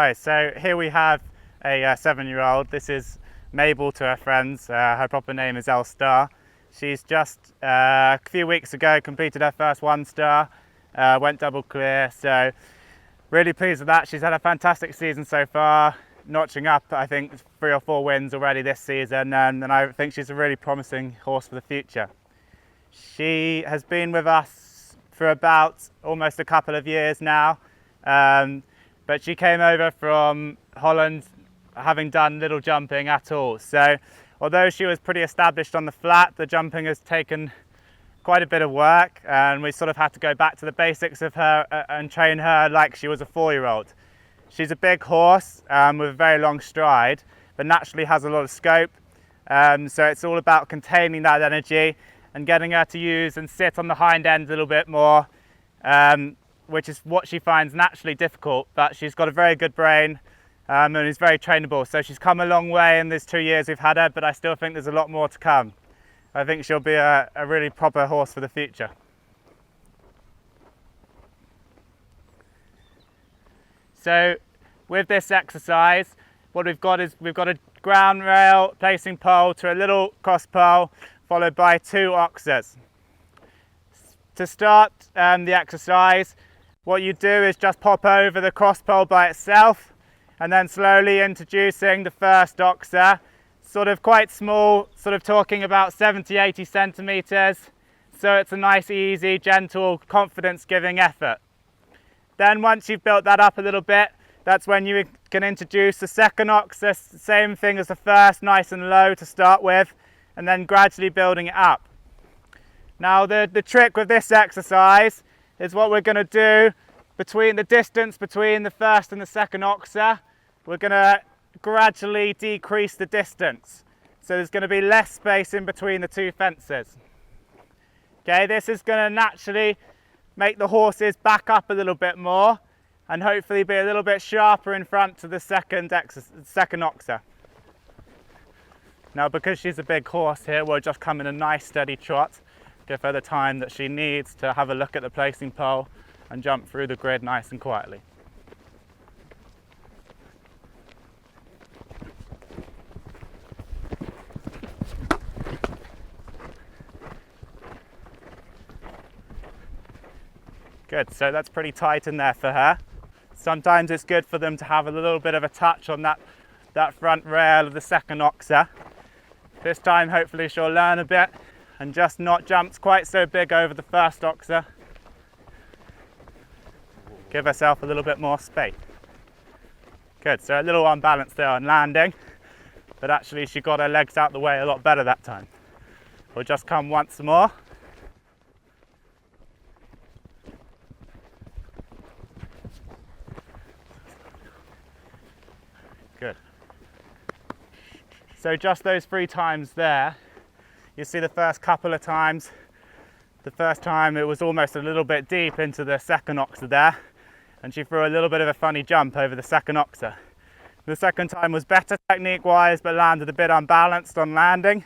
Hi, so here we have a 7-year-old. This is Mabel to her friends. Her proper name is Elle Star. She's just a few weeks ago completed her first 1-star, went double clear, so really pleased with that. She's had a fantastic season so far, notching up I think 3 or 4 wins already this season, and I think she's a really promising horse for the future. She has been with us for about almost a couple of years now. But she came over from Holland having done little jumping at all. So although she was pretty established on the flat, the jumping has taken quite a bit of work, and we sort of had to go back to the basics of her and train her like she was a 4-year-old. She's a big horse with a very long stride, but naturally has a lot of scope. So it's all about containing that energy and getting her to use and sit on the hind end a little bit more. Which is what she finds naturally difficult, but she's got a very good brain and is very trainable. So she's come a long way in these 2 years we've had her, but I still think there's a lot more to come. I think she'll be a really proper horse for the future. So with this exercise, what we've got is we've got a ground rail placing pole to a little cross pole, followed by 2 oxers. To start the exercise, what you do is just pop over the cross pole by itself and then slowly introducing the first oxer, sort of quite small, sort of talking about 70-80 centimetres, so it's a nice, easy, gentle, confidence-giving effort. Then once you've built that up a little bit, that's when you can introduce the second oxer, same thing as the first, nice and low to start with, and then gradually building it up. Now the trick with this exercise is what we're going to do between the distance between the first and the second oxer. We're going to gradually decrease the distance. So there's going to be less space in between the 2 fences. Okay, this is going to naturally make the horses back up a little bit more and hopefully be a little bit sharper in front to the second oxer. Now because she's a big horse here, we'll just come in a nice steady trot. Give her the time that she needs to have a look at the placing pole and jump through the grid nice and quietly. Good, so that's pretty tight in there for her. Sometimes it's good for them to have a little bit of a touch on that front rail of the second oxer. This time hopefully she'll learn a bit and just not jump quite so big over the first oxer. Give herself a little bit more space. Good, so a little unbalanced there on landing, but actually she got her legs out the way a lot better that time. We'll just come once more. Good. So just those 3 times there. You see the first couple of times, the first time it was almost a little bit deep into the second oxer there, and she threw a little bit of a funny jump over the second oxer. The second time was better technique wise, but landed a bit unbalanced on landing.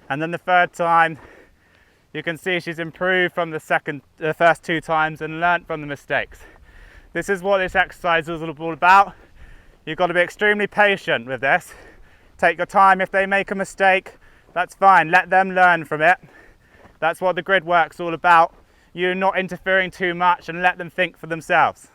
And then the third time, you can see she's improved from the first 2 times and learnt from the mistakes. This is what this exercise is all about. You've got to be extremely patient with this. Take your time. If they make a mistake, that's fine, let them learn from it. That's what the grid work's all about. You not interfering too much and let them think for themselves.